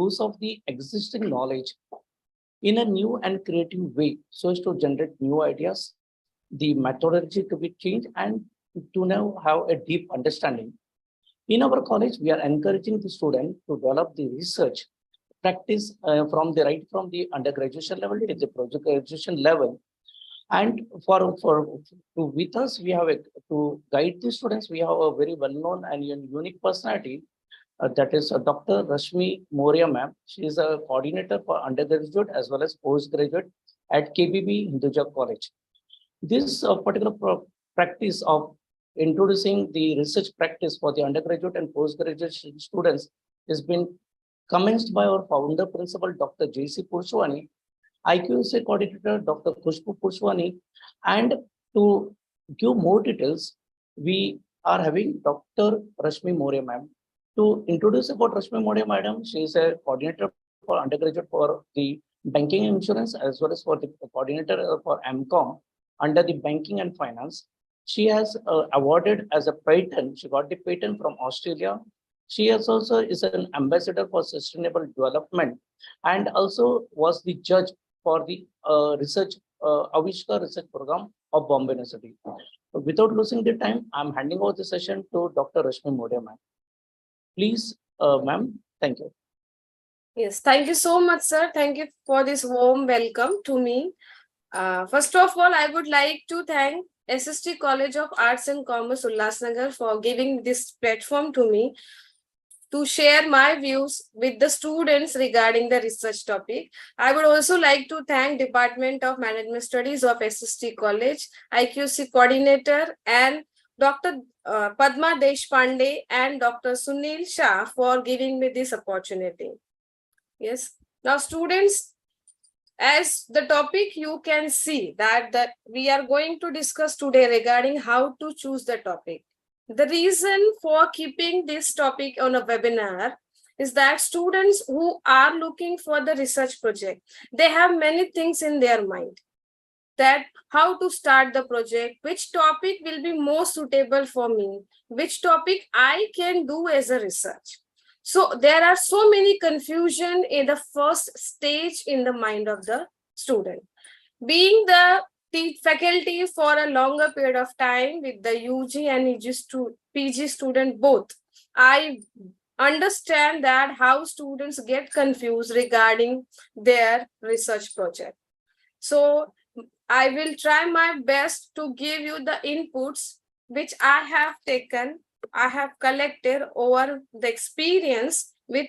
use of the existing knowledge in a new and creative way so as to generate new ideas, the methodology to be changed, and to now have a deep understanding. In our college, we are encouraging the student to develop the research practice from the right from the undergraduate level to the project graduation level. And with us, we have to guide the students. We have a very well-known and unique personality, that is Dr. Rashmi Maurya, ma'am. She is a coordinator for undergraduate as well as postgraduate at KBB Hinduja College. This particular practice of introducing the research practice for the undergraduate and postgraduate students has been commenced by our founder principal, Dr. J.C. Purswani, IQSA coordinator, Dr. Khushbu Purswani, and to give more details, we are having Dr. Rashmi Maurya, ma'am. To introduce about Rashmi Maurya, madam, she is a coordinator for undergraduate for the banking and insurance as well as for the coordinator for MCOM under the banking and finance. She has awarded as a patent. She got the patent from Australia. She also is an ambassador for sustainable development and also was the judge for the research Avishkar research program of Bombay University. Without losing the time, I'm handing over the session to Dr. Rashmi Maurya, ma'am. Please, ma'am, thank you. Yes, thank you so much, sir. Thank you for this warm welcome to me. First of all, I would like to thank S.S.T College of Arts and Commerce, Ulhasnagar, for giving this platform to me to share my views with the students regarding the research topic. I would also like to thank Department of Management Studies of S.S.T College, IQC coordinator, and Dr. Padma Deshpande and Dr. Sunil Shah for giving me this opportunity. Yes. Now, students, as the topic you can see that we are going to discuss today regarding how to choose the topic. The reason for keeping this topic on a webinar is that students who are looking for the research project, they have many things in their mind. That how to start the project, which topic will be more suitable for me, which topic I can do as a research. So there are so many confusion in the first stage in the mind of the student. Being the faculty for a longer period of time with the UG and PG student both, I understand that how students get confused regarding their research project. So I will try my best to give you the inputs which I have taken, I have collected over the experience with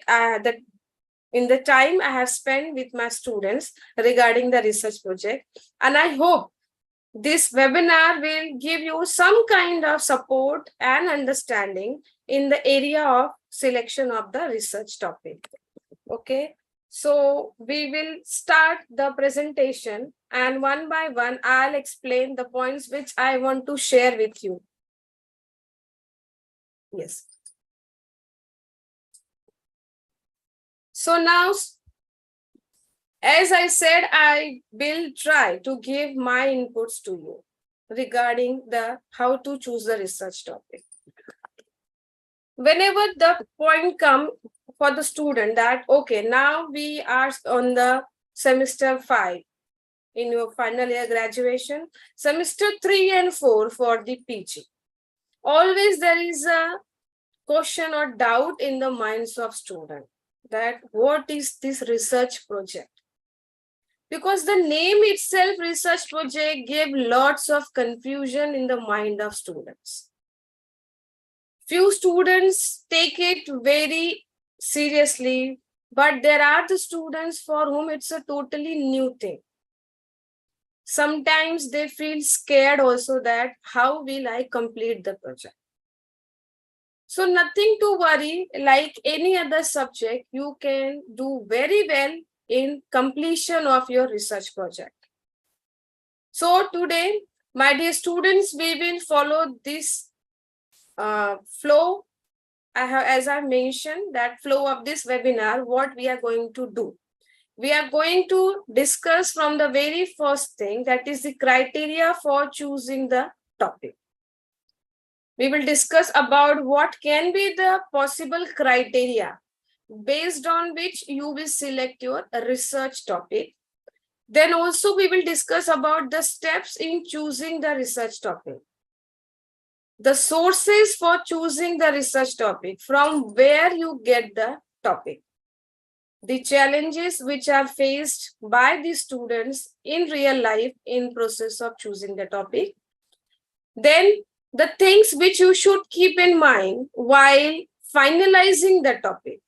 in the time I have spent with my students regarding the research project. And I hope this webinar will give you some kind of support and understanding in the area of selection of the research topic. Okay. So we will start the presentation and one by one, I'll explain the points which I want to share with you. Yes. So now, as I said, I will try to give my inputs to you regarding the how to choose the research topic. Whenever the point comes for the student that, okay, now we are on the semester 5 in your final year graduation, semester 3 and 4 for the PG. Always there is a question or doubt in the minds of students that what is this research project? Because the name itself, research project, gave lots of confusion in the mind of students. Few students take it very seriously, but there are the students for whom it's a totally new thing. Sometimes they feel scared also that how will I complete the project? So nothing to worry, like any other subject, you can do very well in completion of your research project. So today, my dear students, we will follow this flow. As I mentioned, that flow of this webinar, what we are going to do. We are going to discuss from the very first thing, that is the criteria for choosing the topic. We will discuss about what can be the possible criteria based on which you will select your research topic. Then also we will discuss about the steps in choosing the research topic, the sources for choosing the research topic, from where you get the topic, the challenges which are faced by the students in real life in process of choosing the topic, then the things which you should keep in mind while finalizing the topic.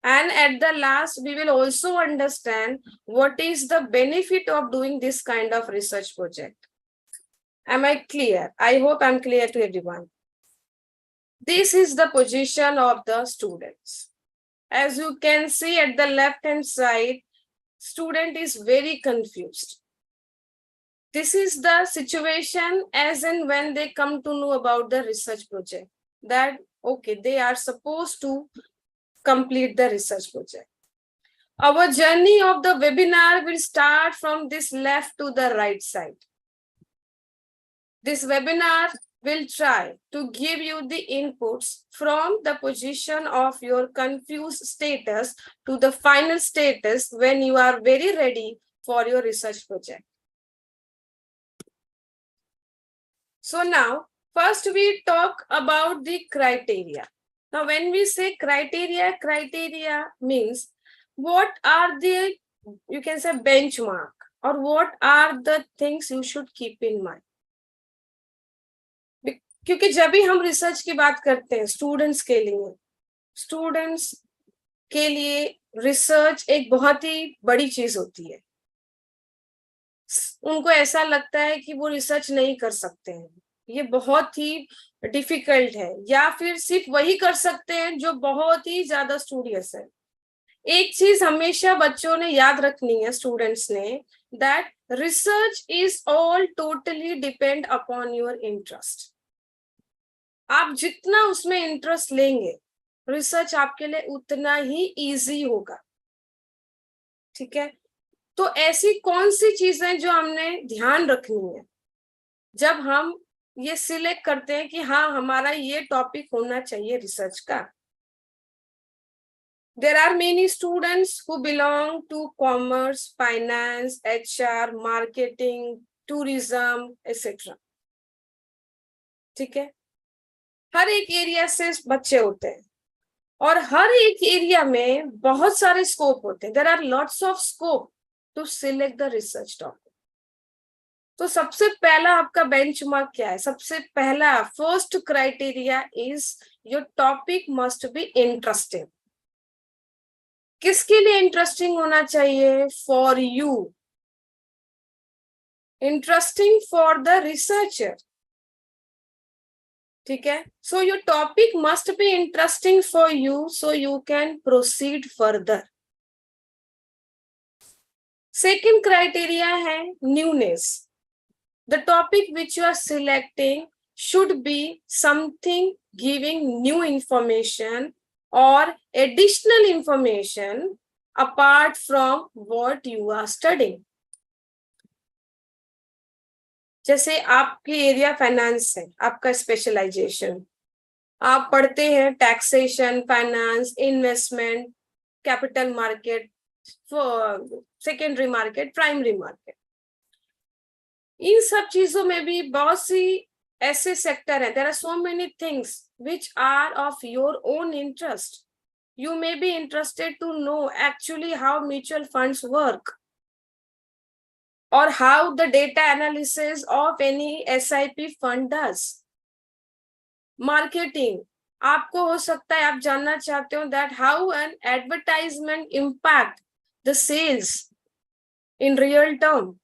And at the last, we will also understand what is the benefit of doing this kind of research project. Am I clear? I hope I'm clear to everyone. This is the position of the students. As you can see at the left-hand side, student is very confused. This is the situation as and when they come to know about the research project, that, okay, they are supposed to complete the research project. Our journey of the webinar will start from this left to the right side. This webinar will try to give you the inputs from the position of your confused status to the final status when you are very ready for your research project. So now, first we talk about the criteria. Now, when we say criteria means what are the, you can say, benchmark, or what are the things you should keep in mind. क्योंकि जब भी हम research की बात करते हैं students के लिए रिसर्च एक बहुत ही बड़ी चीज होती है. उनको ऐसा लगता है कि वो रिसर्च नहीं कर सकते हैं, ये बहुत ही डिफिकल्ट है, या फिर सिर्फ वही कर सकते हैं जो बहुत ही ज्यादा स्टूडियस है. एक चीज हमेशा बच्चों ने याद रखनी है, स्टूडेंट्स ने, that research is all totally depend upon your interest. आप जितना उसमें इंटरेस्ट लेंगे, रिसर्च आपके लिए उतना ही इजी होगा. ठीक है, तो ऐसी कौन सी चीजें जो हमने ध्यान रखनी है जब हम ये सिलेक्ट करते हैं कि हाँ हमारा ये टॉपिक होना चाहिए रिसर्च का. There are many students who belong to commerce, finance, HR, marketing, tourism, etc. ठीक है, हर एक एरिया से बच्चे होते हैं और हर एक एरिया में बहुत सारे स्कोप होते हैं. There are lots of scope to select the research topic. तो सबसे पहला आपका बेंचमार्क क्या है? सबसे पहला first criteria is your topic must be interesting. किसके लिए इंटरेस्टिंग होना चाहिए? For you. Interesting for the researcher. ठीक है, so your topic must be interesting for you so you can proceed further. Second criteria है newness. The topic which you are selecting should be something giving new information or additional information apart from what you are studying. जैसे आपकी area finance है, आपका specialisation, आप पढ़ते हैं taxation, finance, investment, capital market, secondary market, primary market. इन सब चीजों में भी बहुत सी ऐसे सेक्टर हैं. There are so many things which are of your own interest. You may be interested to know actually how mutual funds work और how the data analysis of any SIP fund does. Marketing, आपको हो सकता है आप जानना चाहते हो that how an advertisement impact the sales in real term.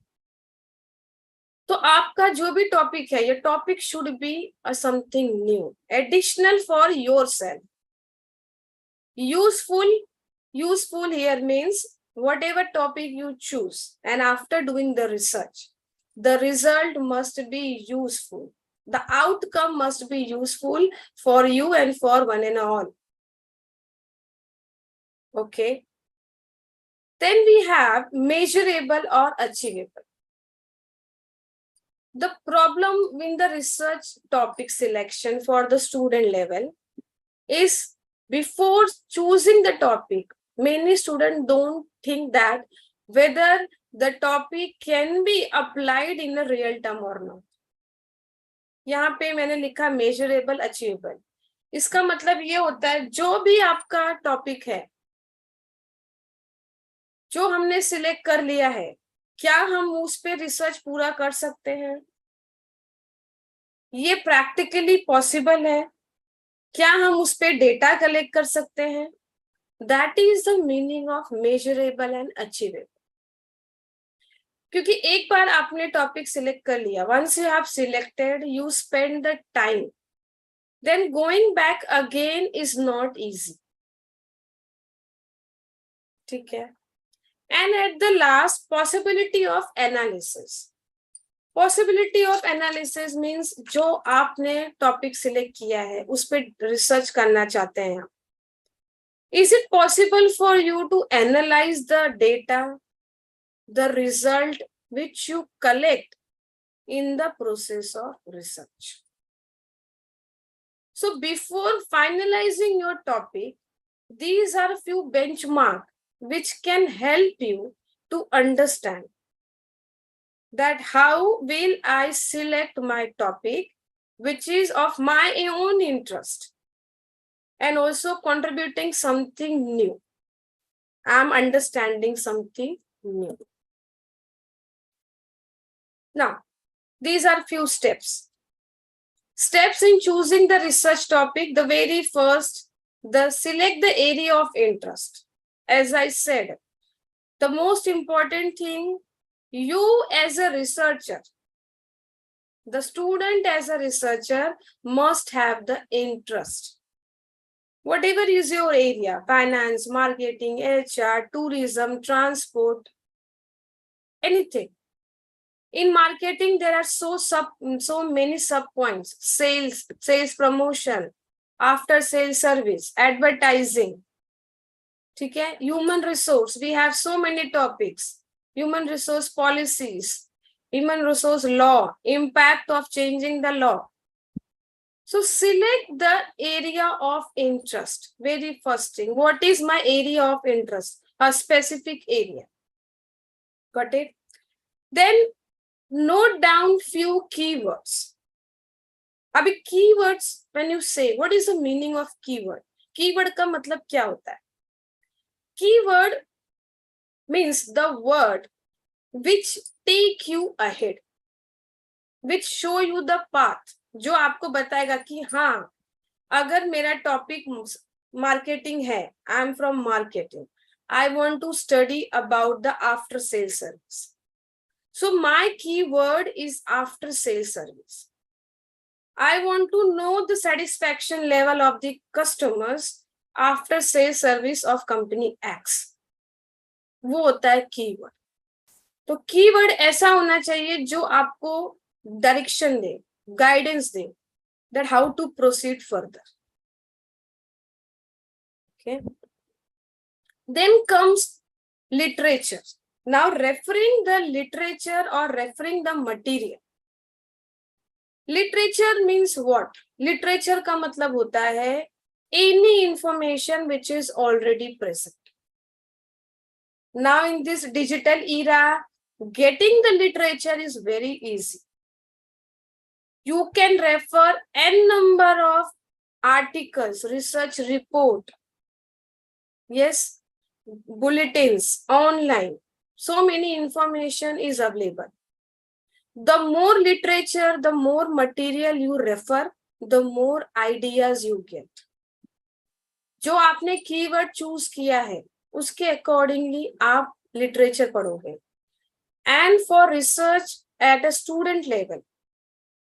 तो आपका जो भी टॉपिक है, ये topic should be something new, additional for yourself. Useful here means whatever topic you choose and after doing the research, the result must be useful. The outcome must be useful for you and for one and all. Okay. Then we have measurable or achievable. The problem in the research topic selection for the student level is Before choosing the topic, many students don't think that whether the topic can be applied in a real term or not. यहाँ पे मैंने लिखा measurable, achievable. इसका मतलब ये होता है जो भी आपका टॉपिक है, जो हमने सिलेक्ट कर लिया है, क्या हम उस पे रिसर्च पूरा कर सकते हैं? ये प्रैक्टिकली पॉसिबल है? क्या हम उस पे डेटा कलेक्ट कर सकते हैं? That is the meaning of measurable and achievable. क्योंकि एक बार आपने टॉपिक सिलेक्ट कर लिया, once you have selected, you spend the time, then going back again is not easy. ठीक है. And at the last, possibility of analysis. Possibility of analysis means जो आपने टॉपिक सिलेक्ट किया है उस पर रिसर्च करना चाहते हैं. Is it possible for you to analyze the data, the result which you collect in the process of research? So before finalizing your topic, these are a few benchmarks which can help you to understand that how will I select my topic which is of my own interest and also contributing something new. I'm understanding something new. Now, these are few steps. Steps in choosing the research topic. The very first, select the area of interest. As I said, the most important thing, you as a researcher, the student as a researcher must have the interest. Whatever is your area, finance, marketing, HR, tourism, transport, anything. In marketing, there are so many sub points: sales promotion, after sales service, advertising. Okay? Human resource, we have so many topics: human resource policies, human resource law, impact of changing the law. So select the area of interest. Very first thing, what is my area of interest? A specific area. Got it? Then note down few keywords. Abhi keywords, when you say, what is the meaning of keyword? Keyword का मतलब क्या होता है? Keyword means the word which take you ahead, which show you the path, जो आपको बताएगा कि हाँ, अगर मेरा टॉपिक मार्केटिंग है, I am from marketing, I want to study about the after sales service. So my keyword is after sales service. I want to know the satisfaction level of the customers after sales service of company X. वो होता है keyword. तो keyword ऐसा होना चाहिए जो आपको direction they, guidance they, that how to proceed further. Okay. Then comes literature. Now referring the literature or referring the material. Literature means what? Literature का मतलब होता है any information which is already present. Now in this digital era, getting the literature is very easy. You can refer n number of articles, research report, yes, bulletins, online. So many information is available. The more literature, the more material you refer, the more ideas you get. जो आपने keyword choose किया है, उसके accordingly आप literature पढ़ोगे. And for research at a student level,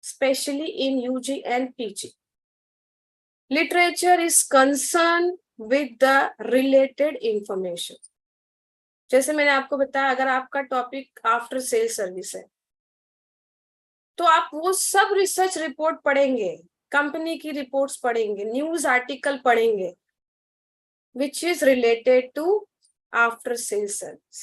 especially in UG and PG, literature is concerned with the related information. जैसे मैंने आपको बताया, अगर आपका टॉपिक आफ्टर सेल सर्विस है, तो आप वो सब रिसर्च रिपोर्ट पढ़ेंगे, कंपनी की रिपोर्ट्स पढ़ेंगे, न्यूज आर्टिकल पढ़ेंगे, which is related to after sales service.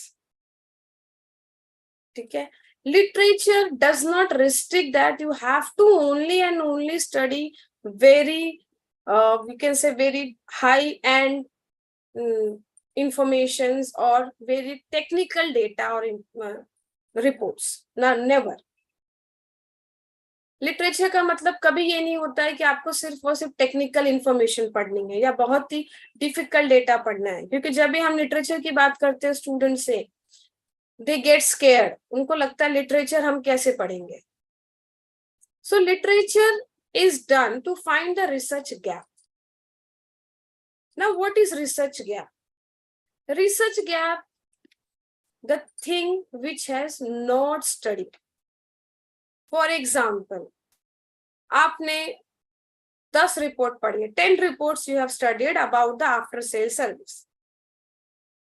ठीक है? Literature does not restrict that you have to only and only study very we can say very high end informations or very technical data or reports. No, never. Literature का मतलब कभी ये नहीं होता है कि आपको सिर्फ और सिर्फ टेक्निकल इंफॉर्मेशन पढ़नी है या बहुत ही डिफिकल्ट डेटा पढ़ना है, क्योंकि जब भी हम लिटरेचर की बात करते हैं स्टूडेंट से, दे गेट स्केयर्ड, उनको लगता है लिटरेचर हम कैसे पढ़ेंगे. So literature is done to find the research gap. Now what is research gap? Research gap, the thing which has not studied. For example, आपने 10 रिपोर्ट पढ़ी है, 10 reports you have studied about the after sale service.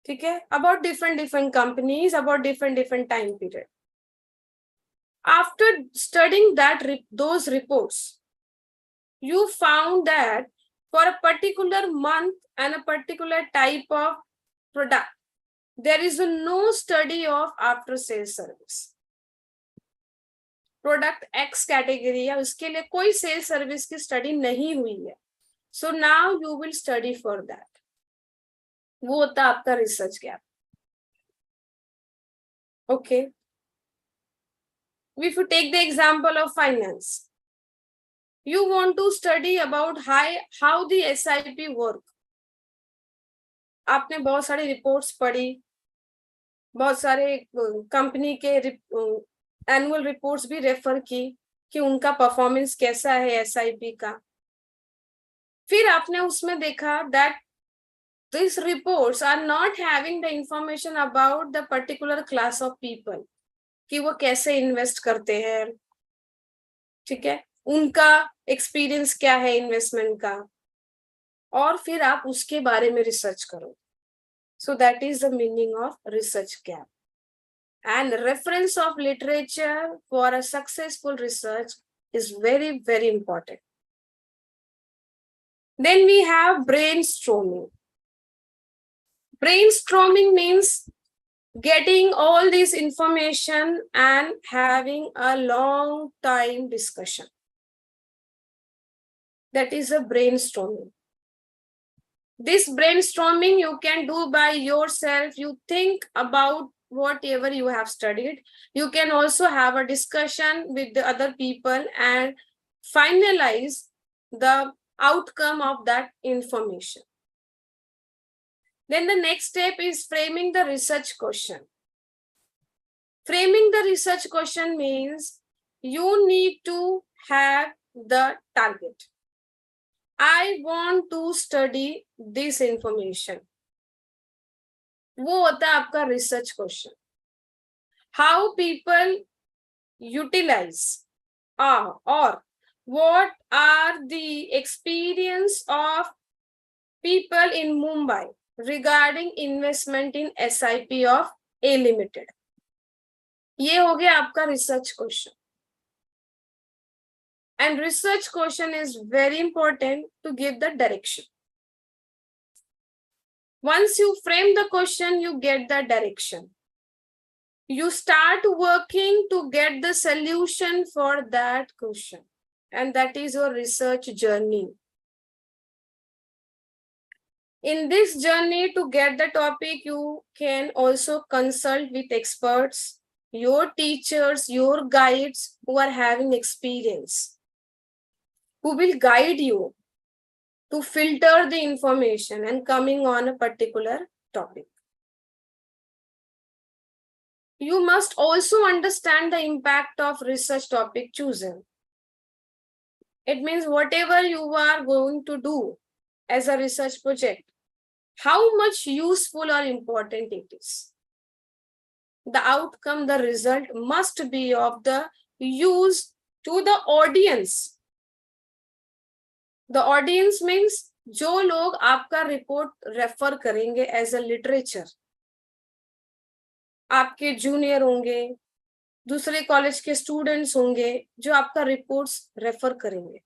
ठीक है, about different companies, about different time period. After studying that those reports, you found that for a particular month and a particular type of product, there is no study of after sales service. Product x category है, उसके लिए कोई sale service की study नहीं हुई है. So now you will study for that. वो होता है आपका research gap. Okay, if you take the example of finance, you want to study about how the SIP work. आपने बहुत सारी रिपोर्ट्स पढ़ी, बहुत सारे कंपनी के एनुअल रिपोर्ट्स भी रेफर की कि उनका परफॉर्मेंस कैसा है SIP का. फिर आपने उसमें देखा that these reports are not having the information about the particular class of people, कि वो कैसे इन्वेस्ट करते हैं, ठीक है, उनका एक्सपीरियंस क्या है इन्वेस्टमेंट का, और फिर आप उसके बारे में रिसर्च करो. So that is the meaning of research gap. And reference of literature for a successful research is very, very important. Then we have brainstorming. Brainstorming means getting all this information and having a long time discussion. That is a brainstorming. This brainstorming you can do by yourself. You think about whatever you have studied. You can also have a discussion with the other people and finalize the outcome of that information. Then the next step is framing the research question. Framing the research question means you need to have the target. I want to study this information. वो होता है आपका research question. How people utilize और what are the experience of people in Mumbai regarding investment in SIP of A Limited. ये हो गया आपका research question. And research question is very important to give the direction. Once you frame the question, you get the direction. You start working to get the solution for that question. And that is your research journey. In this journey to get the topic, you can also consult with experts, your teachers, your guides who are having experience, who will guide you to filter the information and coming on a particular topic. You must also understand the impact of research topic chosen. It means whatever you are going to do as a research project, how much useful or important it is. The outcome, the result must be of the use to the audience. The audience means जो लोग आपका report refer करेंगे as a literature, आपके junior होंगे, दूसरे college के students होंगे जो आपका रिपोर्ट्स रेफर करेंगे.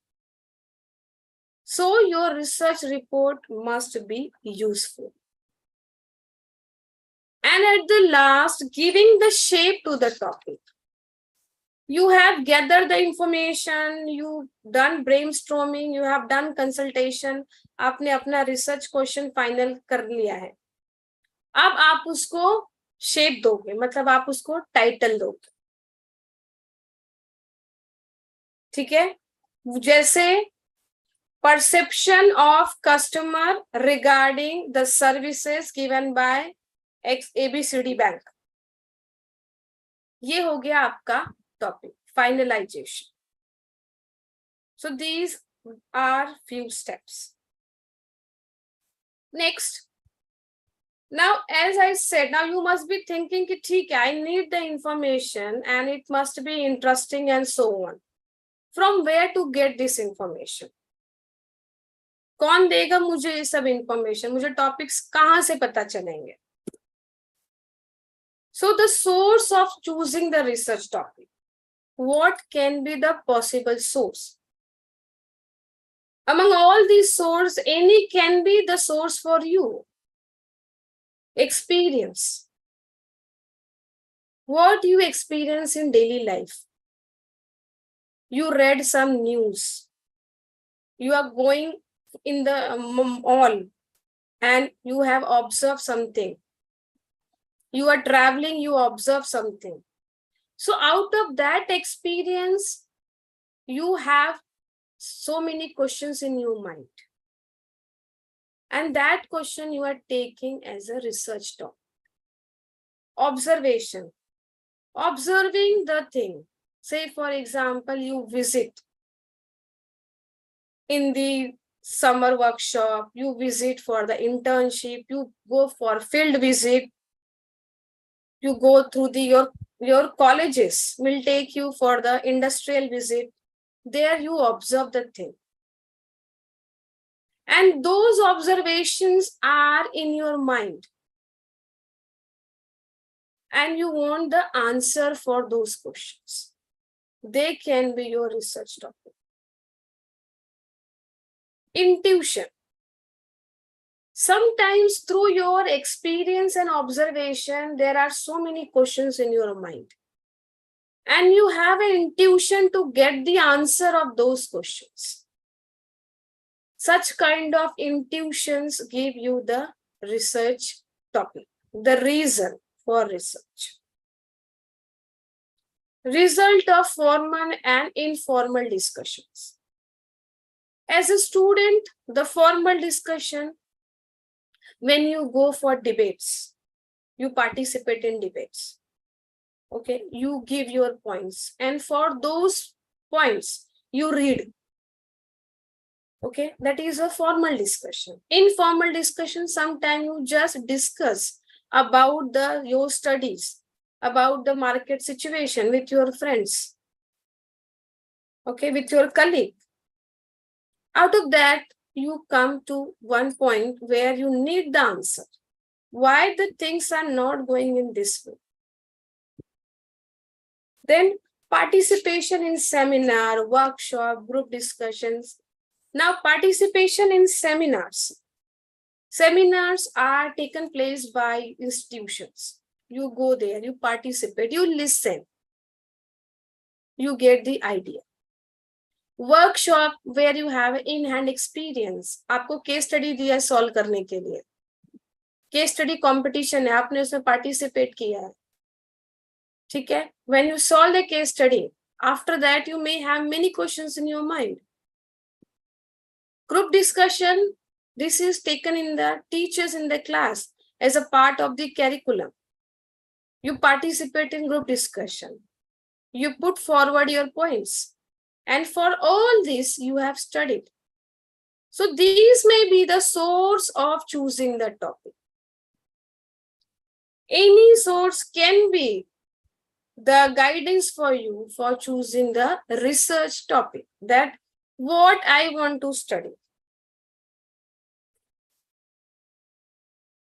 So your research report must be useful. And at the last, giving the shape to the topic. You have gathered the information, you done brainstorming, you have done consultation, आपने अपना research question final कर लिया है. अब आप उसको shape दोगे, मतलब आप उसको title दोगे. ठीक है? जैसे perception of customer regarding the services given by ABCD Bank. ये हो गया आपका topic, finalization. So these are few steps. Next. Now, as I said, now you must be thinking कि ठीक है, I need the information and it must be interesting and so on. From where to get this information? कौन देगा मुझे ये सब information? मुझे topics कहाँ से पता चलेंगे? So the source of choosing the research topic. What can be the possible source? Among all these sources, any can be the source for you. Experience. What you experience in daily life. You read some news. You are going in the mall and you have observed something. You are traveling, you observe something. So out of that experience, you have so many questions in your mind. And that question you are taking as a research topic. Observation. Observing the thing. Say, for example, you visit in the summer workshop, you visit for the internship, you go for field visit, you go through your colleges will take you for the industrial visit. There you observe the thing. And those observations are in your mind. And you want the answer for those questions. They can be your research topic. Intuition. Sometimes through your experience and observation, there are so many questions in your mind. And you have an intuition to get the answer of those questions. Such kind of intuitions give you the research topic, the reason for research. Result of formal and informal discussions. As a student, the formal discussion, when you go for debates, you participate in debates. Okay, you give your points. And for those points, you read. Okay, that is a formal discussion. Informal discussion, sometimes you just discuss about your studies, about the market situation with your friends. Okay, with your colleague. Out of that, you come to one point where you need the answer. Why the things are not going in this way? Then participation in seminar, workshop, group discussions. Now participation in seminars. Seminars are taken place by institutions. You go there, you participate, you listen. You get the idea. Workshop where you have in-hand experience. आपको case study दिया है solve करने के लिए. Case study competition है, आपने उसमें participate किया है. ठीक है? When you solve the case study, after that you may have many questions in your mind. Group discussion, this is taken in the teachers in the class as a part of the curriculum. You participate in group discussion. You put forward your points. And for all this, you have studied. So these may be the source of choosing the topic. Any source can be the guidance for you for choosing the research topic, that what I want to study.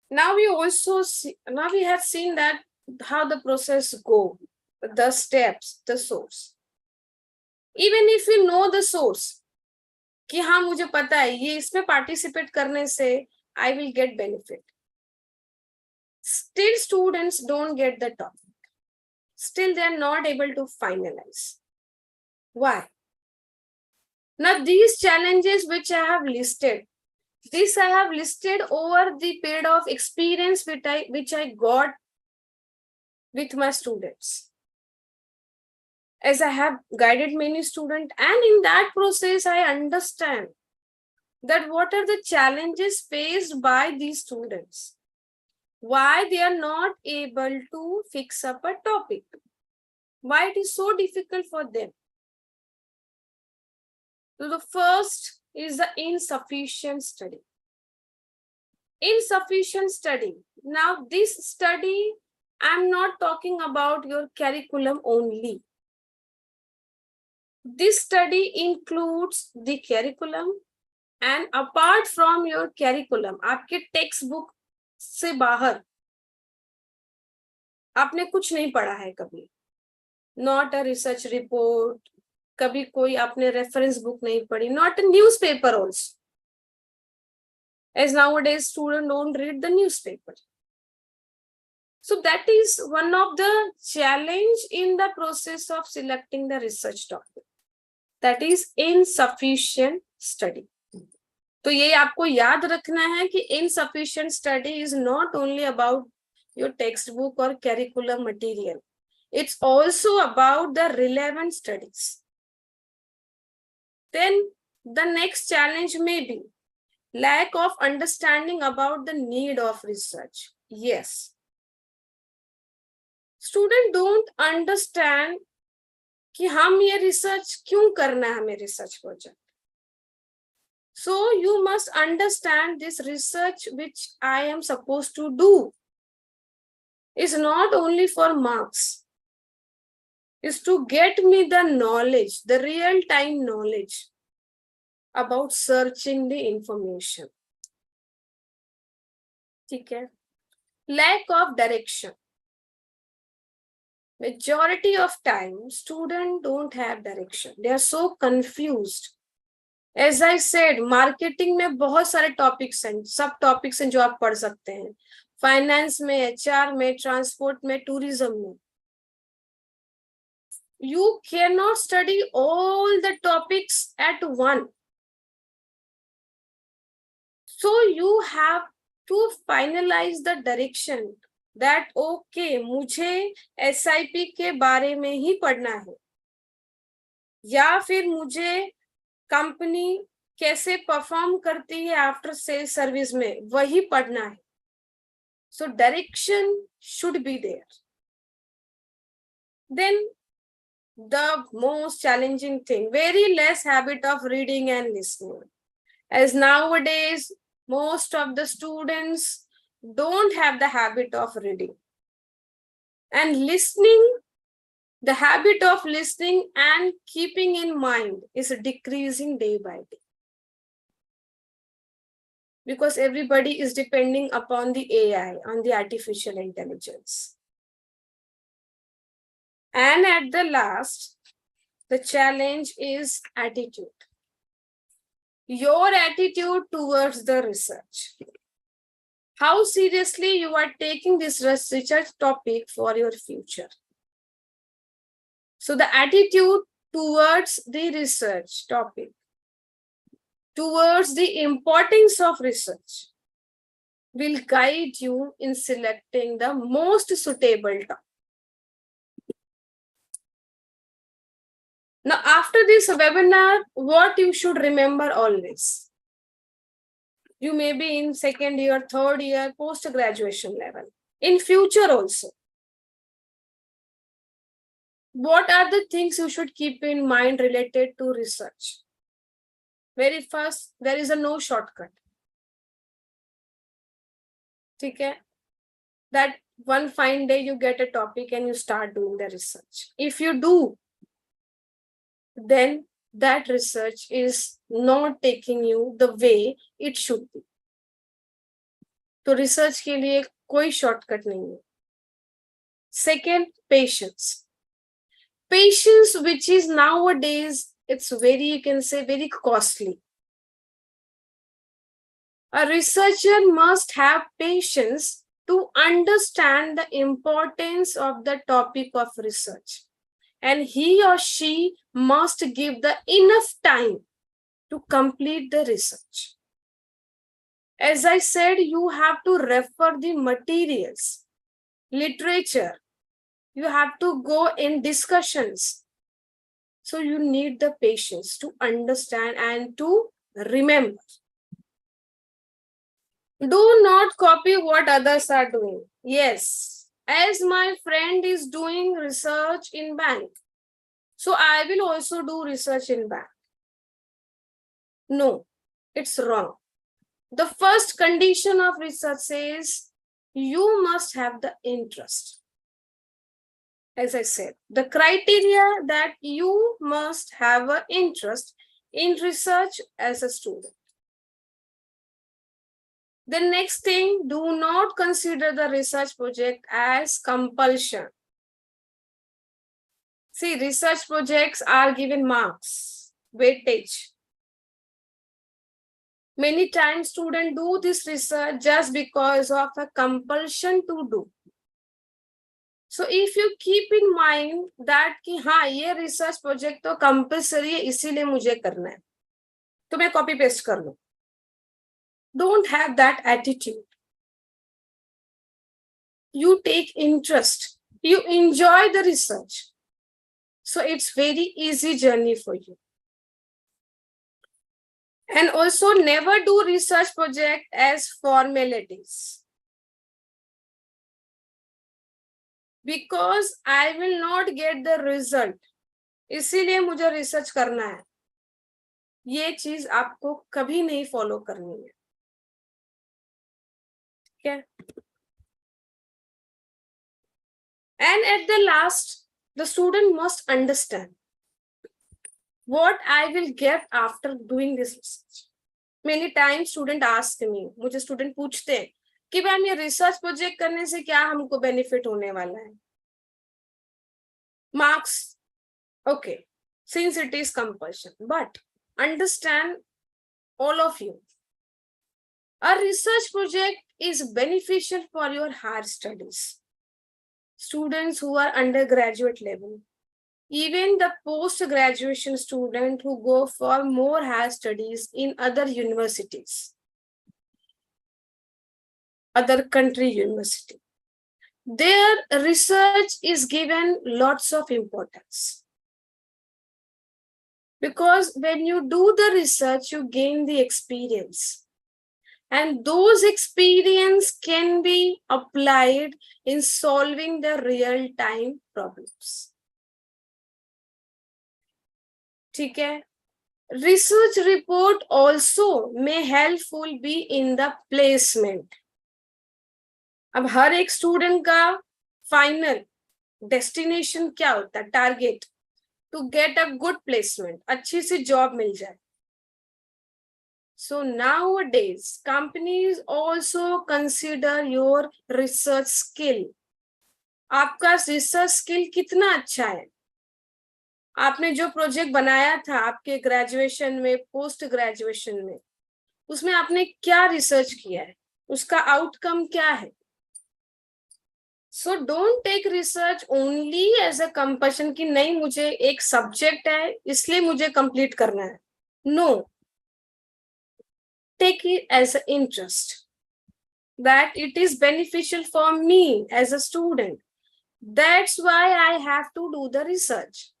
Now we have seen that how the process go, the steps, the source. Even if you know the source, कि हाँ मुझे पता है ये इसमें participate करने से I will get benefit. Still students don't get the topic. still they are not able to finalize. Why? Now, these challenges which I have listed, this I have listed over the period of experience which I got with my students. As I have guided many students, and in that process, I understand that what are the challenges faced by these students, why they are not able to fix up a topic, why it is so difficult for them. So the first is the insufficient study. Insufficient study. Now, this study, I'm not talking about your curriculum only. This study includes the curriculum, and apart from your curriculum, आपके text book से बाहर आपने कुछ नहीं पढ़ा है कभी. Not a research report, कभी कोई आपने रेफरेंस बुक नहीं पढ़ी, not a newspaper also. As nowadays students don't read the newspaper. So that is one of the challenge in the process of selecting the research topic. That is insufficient study. तो ये आपको याद रखना है कि insufficient study is not only about your textbook or curriculum material. It's also about the relevant studies. Then the next challenge may be lack of understanding about the need of research. Yes. Students don't understand कि हम ये research क्यों करना है हमें research project. So you must understand this research which I am supposed to do is not only for marks, is to get me the knowledge, the real-time knowledge about searching the information. ठीक है? Lack of direction. Majority of time, students don't have direction. They are so confused. As I said, marketing में बहुत सारे topics हैं, सब topics हैं जो आप पढ़ सकते हैं. Finance में, HR में, transport में, tourism में. You cannot study all the topics at once. So you have to finalize the direction that okay, मुझे SIP के बारे में ही पढ़ना है, या फिर मुझे कंपनी कैसे परफॉर्म करती है आफ्टर सेल सर्विस में वही पढ़ना है. So direction should be there. Then the most challenging thing, very less habit of reading and listening. As nowadays, most of the students don't have the habit of reading. And listening, the habit of listening and keeping in mind is decreasing day by day. Because everybody is depending upon the AI, on the artificial intelligence. And at the last, the challenge is attitude. Your attitude towards the research. How seriously you are taking this research topic for your future. So the attitude towards the research topic, towards the importance of research, will guide you in selecting the most suitable topic. Now, after this webinar, what you should remember always? You may be in second year, third year, post-graduation level. In future also. What are the things you should keep in mind related to research? Very first, there is no shortcut. Okay? That one fine day you get a topic and you start doing the research. If you do, then that research is not taking you the way it should be. तो research के लिए कोई shortcut नहीं है. Second, patience. Patience, which is nowadays, it's very, you can say, very costly. A researcher must have patience to understand the importance of the topic of research, and he or she must give the enough time to complete the research. As I said, you have to refer the materials, literature, you have to go in discussions. So you need the patience to understand and to remember. Do not copy what others are doing. Yes, as my friend is doing research in bank, so I will also do research in bank. No, it's wrong. The first condition of research says you must have the interest. As I said, the criteria that you must have an interest in research as a student. The next thing, do not consider the research project as compulsion. See, research projects are given marks, weightage. Many times students do this research just because of a compulsion to do. So if you keep in mind that कि हाँ ये research project तो compulsory है इसीलिए मुझे करना है, तो मैं copy paste कर लूँ. Don't have that attitude. You take interest, you enjoy the research. So it's very easy journey for you. And also never do research project as formalities. Because I will not get the result. इसीलिए मुझे research करना है. ये चीज आपको कभी नहीं follow करनी है. Okay? And at the last, the student must understand what I will get after doing this research. Many times student ask me, मुझे student पूछते हैं कि मैम ये research project करने से क्या हमको benefit होने वाला है? Marks, okay, since it is compulsion, but understand all of you, a research project is beneficial for your higher studies. Students who are undergraduate level, even the post-graduation student who go for more higher studies in other universities, other country university, their research is given lots of importance. Because when you do the research, you gain the experience. And those experience can be applied in solving the real-time problems. ठीक है? Research report also may helpful be in the placement. अब हर एक student का final destination क्या होता है? Target to get a good placement, अच्छी सी जॉब मिल जाए. So nowadays, companies also consider your research skill. आपका research skill कितना अच्छा है? आपने जो प्रोजेक्ट बनाया था आपके ग्रेजुएशन में, पोस्ट ग्रेजुएशन में, उसमें आपने क्या रिसर्च किया है? उसका आउटकम क्या है? So don't take research only as a compulsion कि नहीं मुझे एक सब्जेक्ट है इसलिए मुझे कंप्लीट करना है. No. Take it as an interest, that it is beneficial for me as a student. That's why I have to do the research.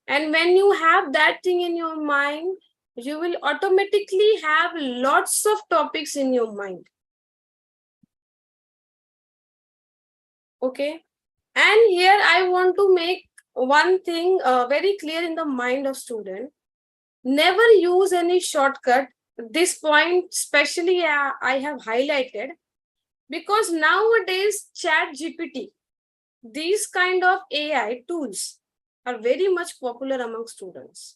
And when you have that thing in your mind, you will automatically have lots of topics in your mind. Okay. And here I want to make one thing very clear in the mind of student. Never use any shortcut. This point especially I have highlighted because nowadays chat GPT, these kind of AI tools are very much popular among students.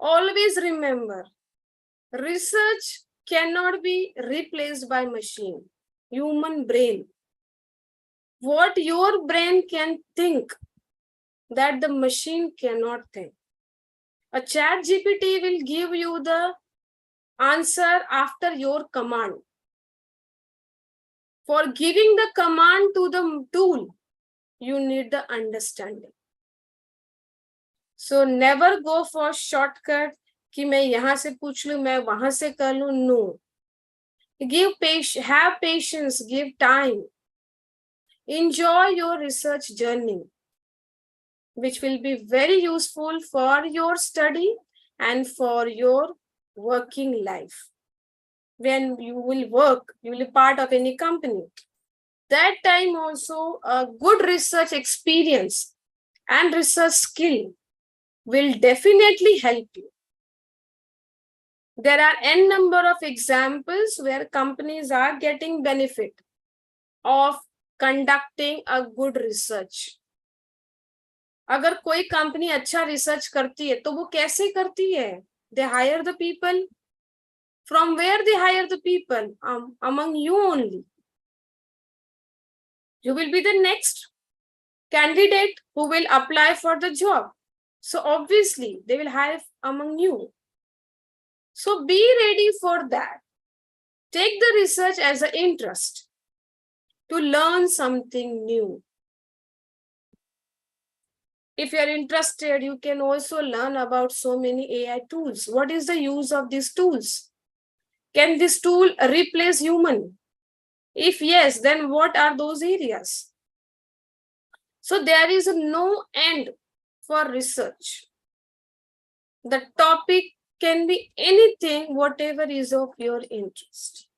Always remember, research cannot be replaced by machine, human brain. What your brain can think that the machine cannot think. A chat GPT will give you the answer after your command. For giving the command to the tool, you need the understanding. So never go for shortcut कि मैं यहाँ से पूछ लूँ, मैं वहां से कर लूँ. No. Have patience, give time. Enjoy your research journey, which will be very useful for your study and for your working life. When you will work, you will be part of any company. That time also a good research experience and research skill will definitely help you. There are n number of examples where companies are getting benefit of conducting a good research. अगर कोई company अच्छा research करती है तो वो कैसे करती है? They hire the people. From where they hire the people? Among you only. You will be the next candidate who will apply for the job. So obviously they will hire among you. So be ready for that. Take the research as an interest to learn something new. If you are interested, you can also learn about so many AI tools. What is the use of these tools? Can this tool replace human? If yes, then what are those areas? So there is no end for research. The topic can be anything, whatever is of your interest.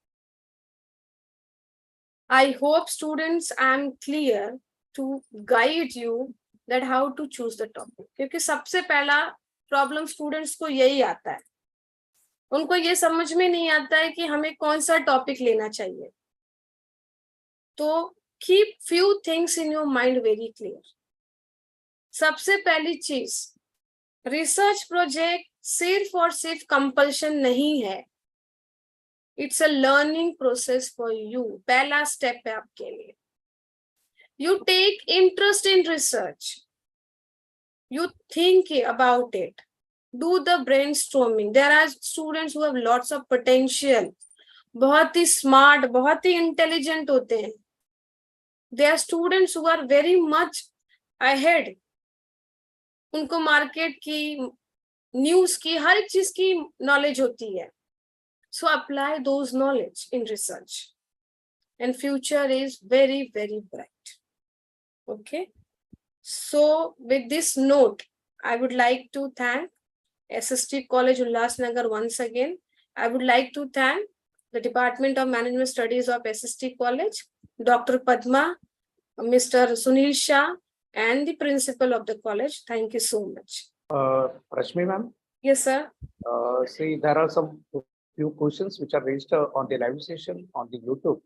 I hope students I am clear to guide you that how to choose the topic. क्योंकि सबसे पहला problem students को यही आता है. उनको ये समझ में नहीं आता है कि हमें कौन सा टॉपिक लेना चाहिए. तो keep few things in your mind very clear. सबसे पहली चीज, रिसर्च प्रोजेक्ट सिर्फ और सिर्फ कंपल्शन नहीं है. It's a learning process for you. पहला स्टेप है आपके लिए. You take interest in research. You think about it. Do the brainstorming. There are students who have lots of potential. बहुत ही smart, बहुत ही intelligent होते हैं. There are students who are very much ahead. उनको market की, news की, हर एक चीज की नॉलेज होती है. So apply those knowledge in research. And future is very, very bright. Okay. So with this note, I would like to thank S.S.T College Ulhasnagar once again. I would like to thank the Department of Management Studies of S.S.T College, Dr. Padma, Mr. Sunil Shah, and the principal of the college. Thank you so much. Rashmi ma'am, Yes, sir. see, there are some few questions which are raised on the live session on the YouTube.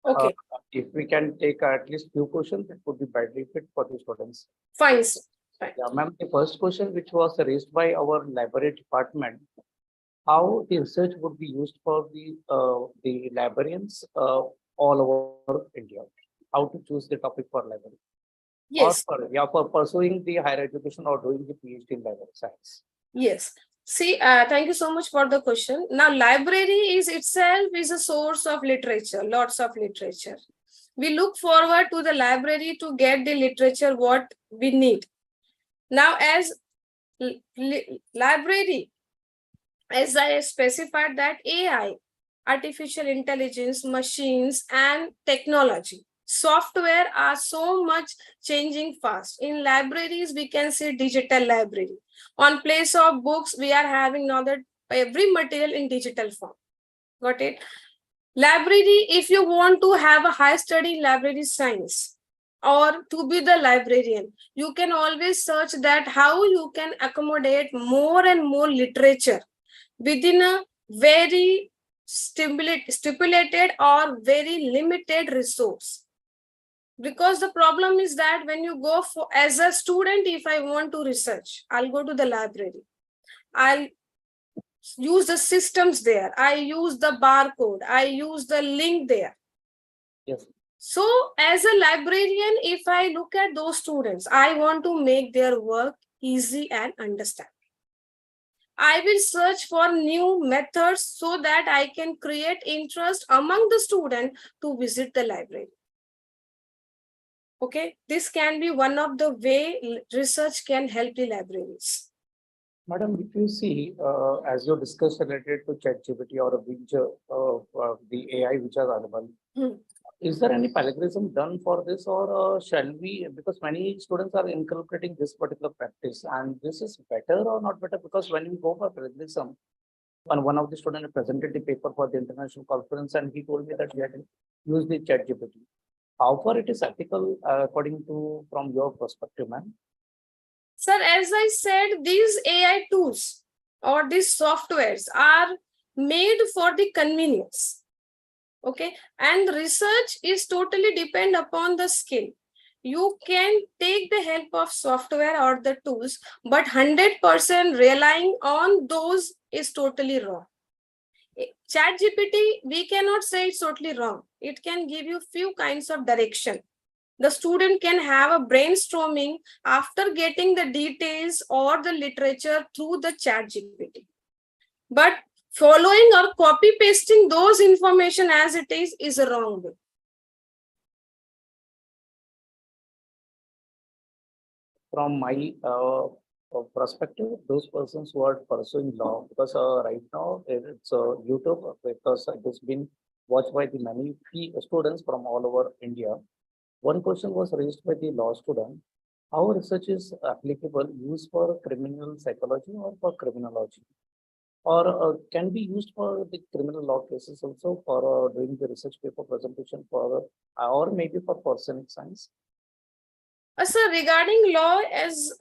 Okay, If we can take at least few questions, it would be benefit for the students. fine, sir. Fine. Yeah, ma'am, the first question which was raised by our library department, how the research would be used for the librarians all over India? How to choose the topic for library? Yes. Or for pursuing the higher education or doing the PhD in library science. Yes. See, thank you so much for the question. Now, library is itself is a source of literature, lots of literature. We look forward to the library to get the literature what we need. Now, as library, as I specified that AI, artificial intelligence, machines, and technology, software are so much changing fast. In libraries, we can see digital library. On place of books, we are having now that every material in digital form. Got it? Library, if you want to have a high study in library science or to be the librarian, you can always search that how you can accommodate more and more literature within a very stipulated or very limited resource. Because the problem is that when you go for, as a student, if I want to research, I'll go to the library. I'll use the systems there. I use the barcode. I use the link there. Yes. So as a librarian, if I look at those students, I want to make their work easy and understand. I will search for new methods so that I can create interest among the student to visit the library. Okay, this can be one of the way research can help the libraries. Madam, if you see, as you discussed related to ChatGPT or which the AI which are available, is there any plagiarism done for this, or shall we? Because many students are inculcating this particular practice, and this is better or not better? Because when we go for plagiarism, one of the students presented the paper for the international conference, and he told me that he had used the ChatGPT. How far it is ethical, according to from your perspective, ma'am? Sir, as I said, these AI tools or these softwares are made for the convenience. Okay, and research is totally depend upon the skill. You can take the help of software or the tools, but 100% relying on those is totally wrong. ChatGPT, we cannot say it's totally wrong. It can give you few kinds of direction. The student can have a brainstorming after getting the details or the literature through the ChatGPT. But following or copy pasting those information as it is a wrong way. From my perspective, those persons who are pursuing law, because right now it's YouTube, because it has been watched by the many students from all over India. One question was raised by the law student: how research is applicable, used for criminal psychology or for criminology, or can be used for the criminal law cases also for doing the research paper presentation for, or maybe for forensic science. Sir, regarding law, as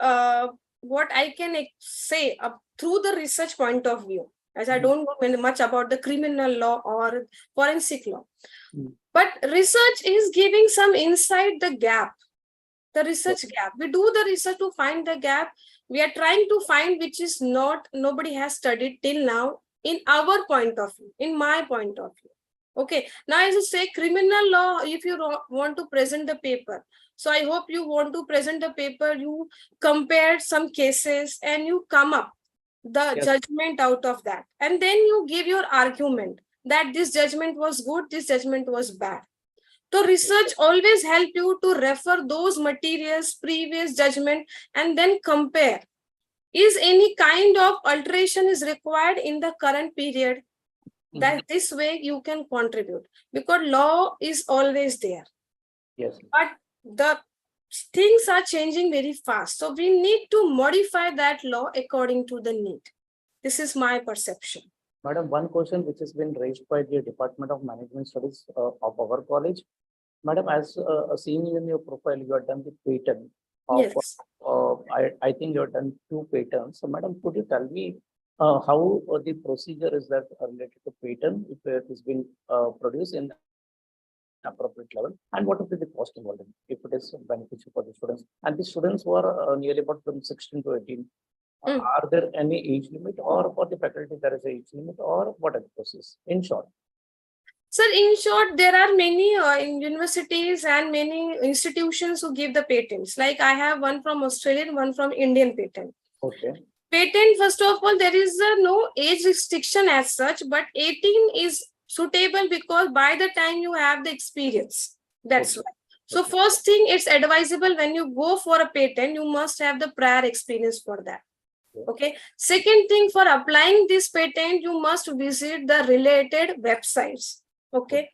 what I can say through the research point of view, as I don't know much about the criminal law or forensic law. But research is giving some inside the gap, the research gap. We do the research to find the gap. We are trying to find which is not, nobody has studied till now in our point of view, in my point of view. Okay, now as I say, criminal law, if you want to present the paper, so I hope you want to present the paper, you compare some cases and you come up the judgment out of that. And then you give your argument that this judgment was good, this judgment was bad. So research always help you to refer those materials, previous judgment, and then compare. Is any kind of alteration is required in the current period? That this way you can contribute, because law is always there. Yes. But the things are changing very fast. So we need to modify that law according to the need. This is my perception. Madam, one question which has been raised by the Department of Management Studies of our college. Madam, as seen in your profile, you have done the patent. Yes. I think you have done 2 patents. So, madam, could you tell me how the procedure is that related to patent, if it has been produced in appropriate level, and what would be the cost involved in it, if it is beneficial for the students? And the students who are nearly about from 16 to 18, are there any age limit, or for the faculty there is an age limit, or what are the process? In short. Sir, in short, there are many universities and many institutions who give the patents. Like I have one from Australian, one from Indian patent. Okay. Patent, first of all, there is no age restriction as such, but 18 is suitable because by the time you have the experience, that's why. So first thing, it's advisable when you go for a patent, you must have the prior experience for that. Okay. Second thing, for applying this patent, you must visit the related websites. Okay.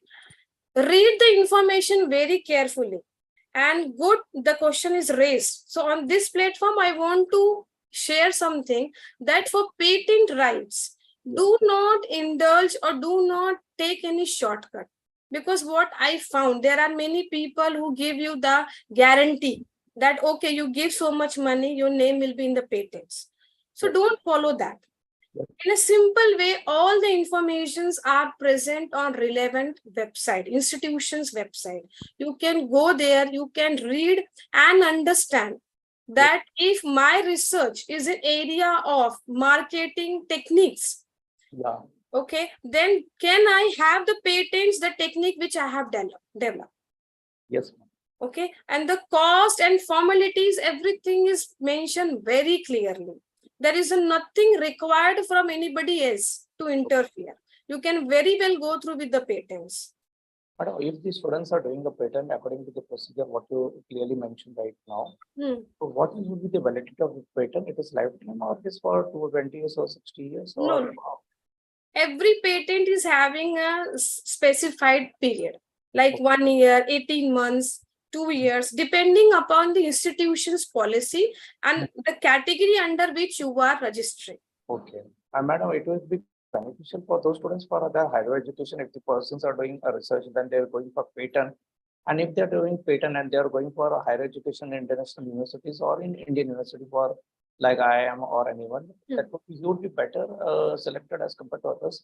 Read the information very carefully, and good, the question is raised. So on this platform, I want to share something that for patent rights, do not indulge or do not take any shortcut. Because what I found, there are many people who give you the guarantee that, okay, you give so much money, your name will be in the patents. So don't follow that. In a simple way, all the informations are present on relevant website, institutions website. You can go there, you can read and understand that if my research is an area of marketing techniques, okay, then can I have the patents, the technique which I have developed? Yes. Okay, and the cost and formalities, everything is mentioned very clearly. There is nothing required from anybody else to interfere. You can very well go through with the patents. But if the students are doing the patent according to the procedure, what you clearly mentioned right now, so what will be the validity of the patent? It is lifetime or it is for 20 years or 60 years? Or No. Every patent is having a specified period, like 1 year, 18 months, 2 years, depending upon the institution's policy and the category under which you are registering. Okay. And madam, it will be beneficial for those students for their higher education. If the persons are doing a research, then they're going for patent. And if they're doing patent and they're going for a higher education in international universities or in Indian university for like I am or anyone, that would be, you would be better selected as compared to others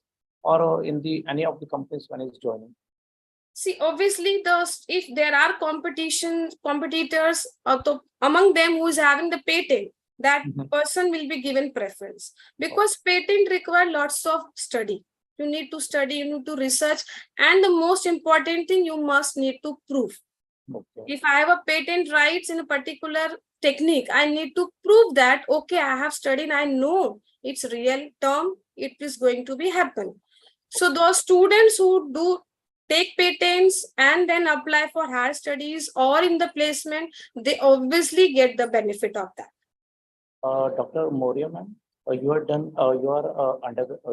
or in the any of the companies when it's joining. See, obviously, if there are competitors among them who is having the patent, that person will be given preference, because patent require lots of study. You need to study, you need to research, and the most important thing, you must need to prove. Okay. If I have a patent rights in a particular technique, I need to prove that, okay, I have studied, I know it's real term, it is going to be happen. So those students who do take patents and then apply for higher studies or in the placement, they obviously get the benefit of that. Dr. Maurya, ma'am, you are done. You are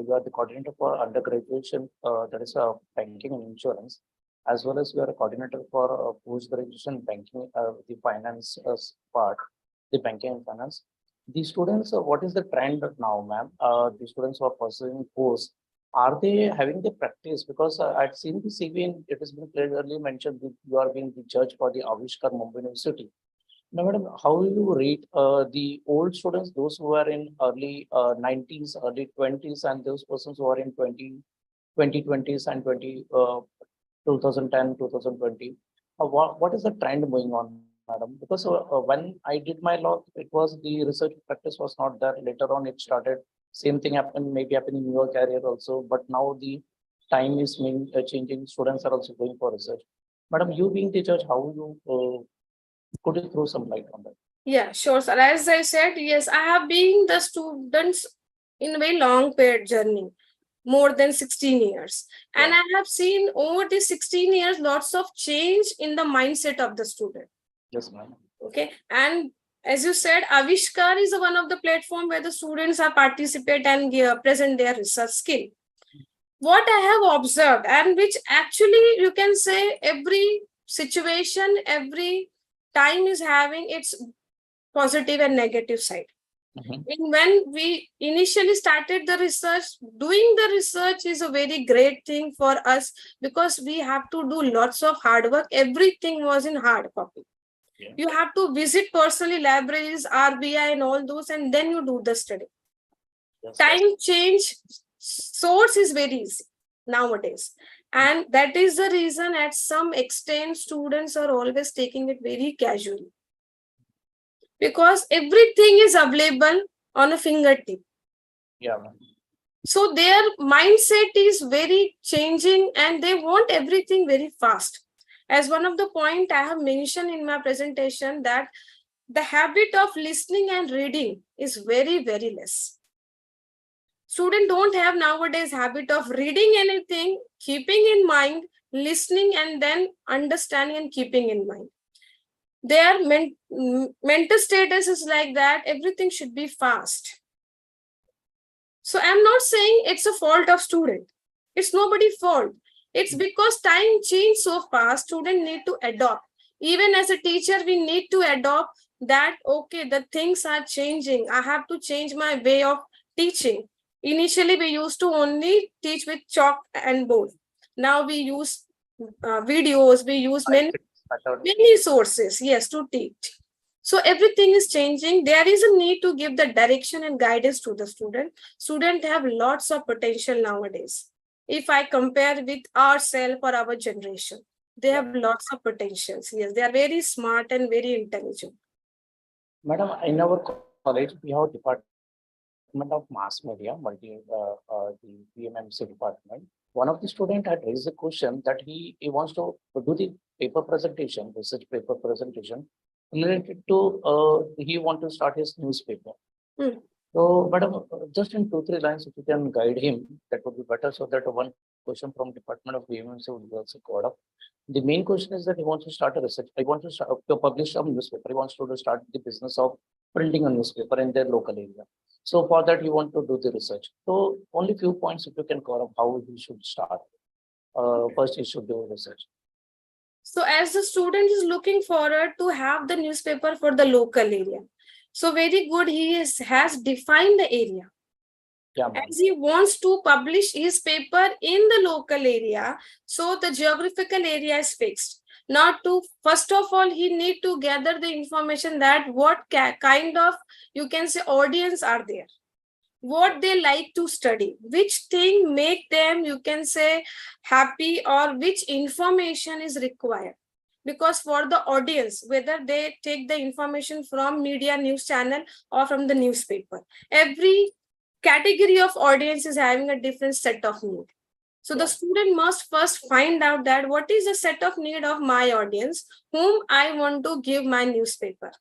you are the coordinator for undergraduation. That is banking and insurance, as well as you are a coordinator for post graduation banking, the finance part, the banking and finance. The students, what is the trend now, ma'am? The students who are pursuing course, are they having the practice? Because I've seen the CV and it has been clearly mentioned that you are being the judge for the Avishkar Mumbai University. Now, madam, how do you rate the old students, those who are in early 90s, early 20s, and those persons who are in 2020s and 2010, 2020? What is the trend going on, madam? Because when I did my law, it was the research practice was not there. Later on, it started. Same thing happened, maybe happening in your career also. But now the time is changing. Students are also going for research. Madam, you being the judge, how you could you throw some light on that? Yeah, sure, sir. As I said, yes, I have been the students in a very long period journey, more than 16 years. Yeah. And I have seen over the 16 years, lots of change in the mindset of the student. Yes, ma'am. Okay. And as you said, Avishkar is one of the platform where the students are participate and present their research skill. What I have observed, and which actually you can say every situation, every time is having its positive and negative side. And when we initially started the research, doing the research is a very great thing for us because we have to do lots of hard work. Everything was in hard copy. Yeah. You have to visit personally libraries, RBI and all those, and then you do the study. Yes, time change, source is very easy nowadays. And that is the reason at some extent students are always taking it very casually. Because everything is available on a fingertip. Yeah. So their mindset is very changing and they want everything very fast. As one of the point I have mentioned in my presentation that the habit of listening and reading is very, very less. Students don't have nowadays habit of reading anything, keeping in mind, listening and then understanding and keeping in mind. Their mental status is like that, everything should be fast. So I'm not saying it's a fault of student. It's nobody's fault. It's because time changes so fast, students need to adopt. Even as a teacher, we need to adopt that, okay, the things are changing. I have to change my way of teaching. Initially, we used to only teach with chalk and board. Now we use videos, we use many sources, yes, to teach. So everything is changing. There is a need to give the direction and guidance to the student. Students have lots of potential nowadays. If I compare with ourselves or our generation, they have lots of potentials. Yes, they are very smart and very intelligent. Madam, in our college, we have Department of Mass Media, the PMMC department. One of the students had raised a question that he wants to do the paper presentation, research paper presentation related to he want to start his newspaper. So, madam, just in 2, 3 lines, if you can guide him, that would be better. So that one question from Department of BMC would be also caught up. The main question is that he wants to start a research. I want to publish some newspaper. He wants to start the business of printing a newspaper in their local area. So for that, you want to do the research. So only few points if you can cover up how he should start. First, he should do research. So as the student is looking forward to have the newspaper for the local area. So very good, has defined the area. Yeah, ma'am. As he wants to publish his paper in the local area, so the geographical area is fixed. Not to, first of all, he need to gather the information that what kind of, you can say, audience are there, what they like to study, which thing make them, you can say, happy, or which information is required. Because for the audience, whether they take the information from media news channel or from the newspaper, every category of audience is having a different set of need. So the student must first find out that what is the set of need of my audience, whom I want to give my newspaper.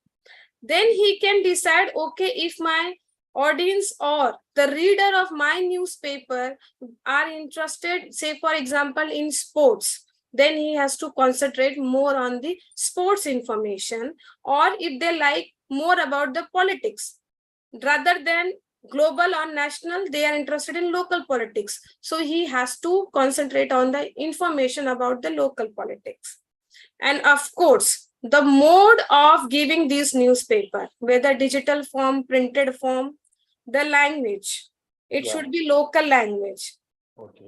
Then he can decide, okay, if my audience or the reader of my newspaper are interested, say for example, in sports, then he has to concentrate more on the sports information. Or if they like more about the politics, rather than global or national, they are interested in local politics. So he has to concentrate on the information about the local politics. And of course, the mode of giving this newspaper, whether digital form, printed form, the language, it should be local language.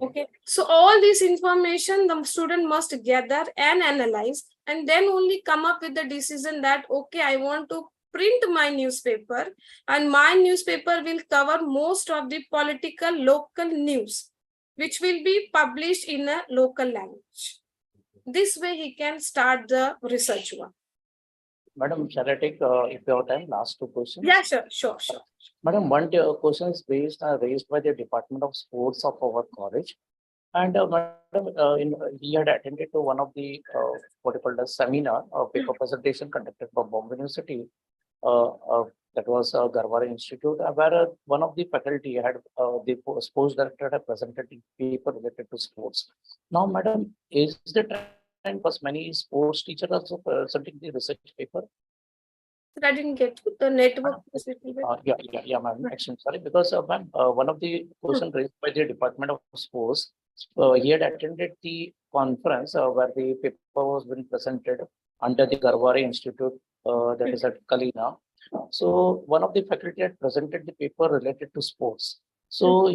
Okay. So all this information the student must gather and analyze, and then only come up with the decision that, okay, I want to print my newspaper, and my newspaper will cover most of the political local news, which will be published in a local language. This way he can start the research work. Madam, shall I take, if you have time, last 2 questions? Yeah, sure. Madam, one question is raised by the Department of Sports of our college. And madam, he had attended to one of the what you call the seminar, paper presentation conducted by Bombay University. That was Garwara Institute, where one of the faculty had the sports director had presented the paper related to sports. Now, madam, is the trend because many sports teachers also presenting the research paper? I didn't get the network. Yeah, ma'am. Actually, sorry, because ma'am, one of the question raised by the Department of Sports, he had attended the conference where the paper was being presented under the Garware Institute, that is at Kalina. So one of the faculty had presented the paper related to sports. So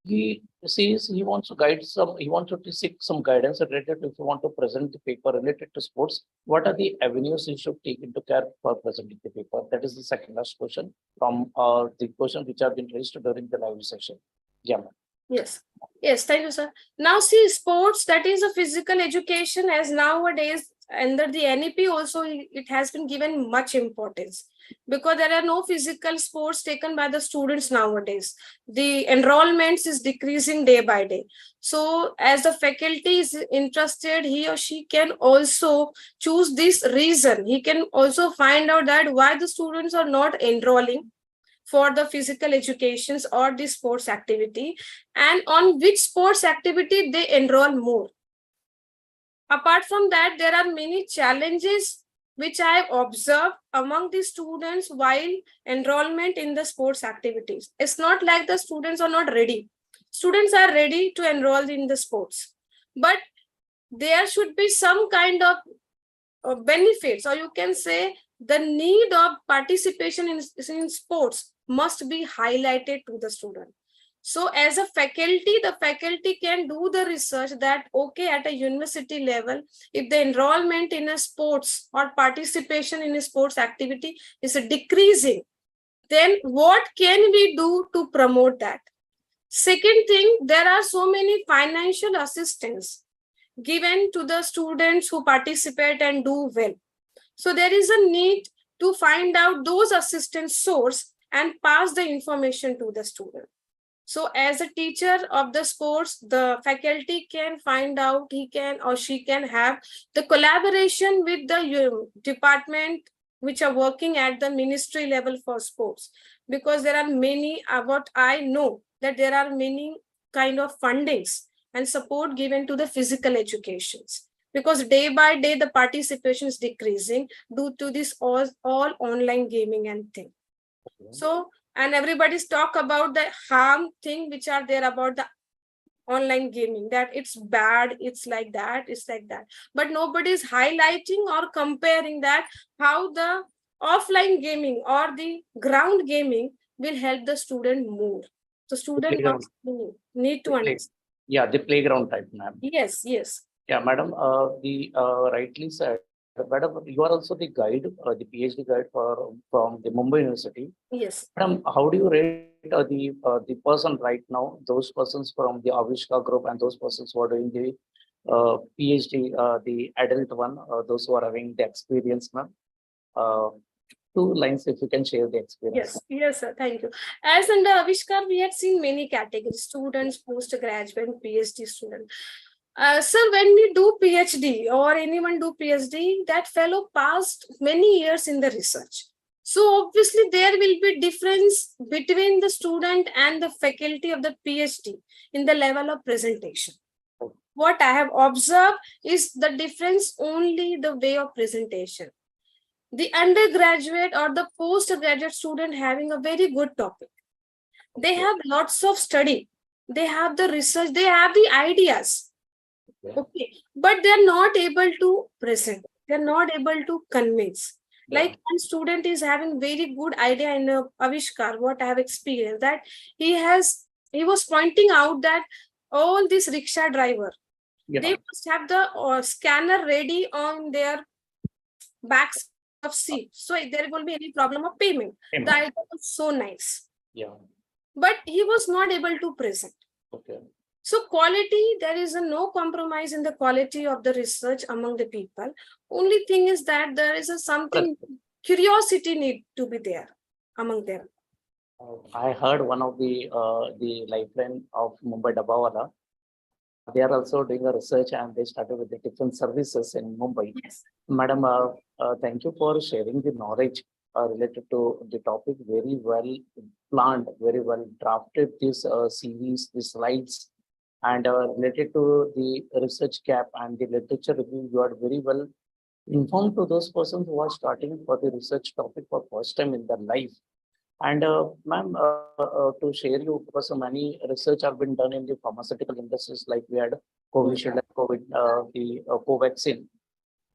he says he wants to guide some, he wants to seek some guidance related to if you want to present the paper related to sports, what are the avenues you should take into care for presenting the paper? That is the second last question from the question which have been raised during the live session. Yeah, ma'am. Yes, thank you, sir. Now see, sports, that is a physical education, as nowadays under the NEP also it has been given much importance, because there are no physical sports taken by the students nowadays. The enrollments is decreasing day by day. So as the faculty is interested, he or she can also choose this reason. He can also find out that why the students are not enrolling for the physical educations or the sports activity, and on which sports activity they enroll more. Apart from that, there are many challenges which I have observed among the students while enrollment in the sports activities. It's not like the students are not ready. Students are ready to enroll in the sports, but there should be some kind of benefits, or you can say the need of participation in sports must be highlighted to the student. So as a faculty, the faculty can do the research that, okay, at a university level, if the enrollment in a sports or participation in a sports activity is decreasing, then what can we do to promote that? Second thing, there are so many financial assistance given to the students who participate and do well. So there is a need to find out those assistance source and pass the information to the student. So as a teacher of the sports, the faculty can find out, he can or she can have the collaboration with the department, which are working at the ministry level for sports, because there are many, what I know, that there are many kind of fundings and support given to the physical educations, because day by day the participation is decreasing due to this all online gaming and thing. So, and everybody's talk about the harm thing which are there about the online gaming, that it's bad, it's like that, it's like that, but nobody's highlighting or comparing that how the offline gaming or the ground gaming will help the student more. The student Playground. must need to understand. Yeah, the playground type, ma'am. Yes. Yeah, madam, the rightly said, madam, you are also the guide, the PhD guide from the Mumbai University. Yes. Madam, how do you rate the person right now, those persons from the Avishka group and those persons who are doing the PhD, the adult one, those who are having the experience, ma'am? Two lines, if you can share the experience. Yes, sir. Thank you. As under Avishkar, we had seen many categories: students, postgraduate, PhD student. Sir, when we do PhD or anyone do PhD, that fellow passed many years in the research. So obviously there will be difference between the student and the faculty of the PhD in the level of presentation. What I have observed is the difference only the way of presentation. The undergraduate or the postgraduate student having a very good topic. They have lots of study. They have the research. They have the ideas. Okay, but they're not able to present. They're not able to convince. Like one student is having very good idea in Avishkar, what I have experienced, that he was pointing out that all these rickshaw driver, they must have the scanner ready on their backs of seat, so there will be any problem of payment. The idea was so nice. Yeah. But he was not able to present. Okay. So quality, there is no compromise in the quality of the research among the people. Only thing is that there is something, curiosity need to be there among them. I heard one of the lifeline of Mumbai Dabawala. They are also doing a research and they started with the different services in Mumbai. Yes. Madam, thank you for sharing the knowledge related to the topic. Very well planned, very well drafted this series, the slides, and related to the research gap and the literature review. You are very well informed to those persons who are starting for the research topic for first time in their life. And ma'am, to share you, because so many research have been done in the pharmaceutical industries, like we had Covishield and the Covaxin.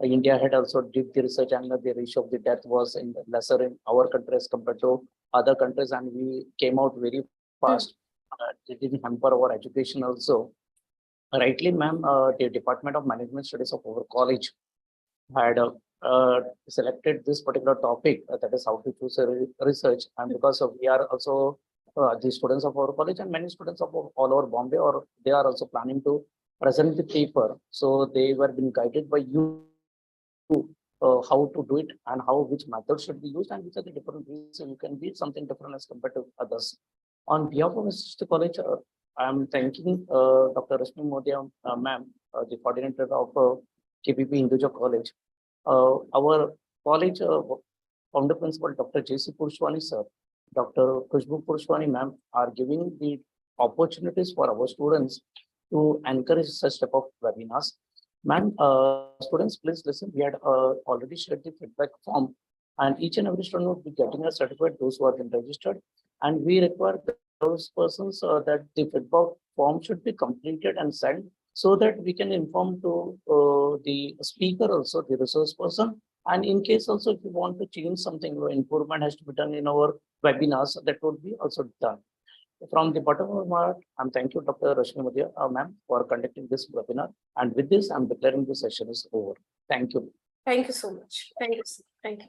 India had also did the research, and the ratio of the death was in lesser in our countries compared to other countries, and we came out very fast. It didn't hamper our education also. Rightly, ma'am, the Department of Management Studies of our college had selected this particular topic, that is how to choose a research, and because of we are also the students of our college and many students of all over Bombay, or they are also planning to present the paper, so they were being guided by you how to do it and how which method should be used and which are the different ways, so you can be something different as compared to others. On behalf of S.S.T College, I am thanking Dr. Rashmi Maurya, ma'am, the coordinator of KPP Hinduja College. Our college founder principal, Dr. J.C. Purushwani sir, Dr. Khushbu Purushwani ma'am are giving the opportunities for our students to encourage such type of webinars. Ma'am, students, please listen. We had already shared the feedback form, and each and every student will be getting a certificate, those who have been registered. And we require those persons that the feedback form should be completed and sent, so that we can inform to the speaker also, the resource person. And in case also, if you want to change something, or improvement has to be done in our webinars, that would be also done. From the bottom of my heart, I'm thank you, Dr. Rashmi Maurya, ma'am, for conducting this webinar. And with this, I'm declaring the session is over. Thank you. Thank you so much. Thank you. Thank you.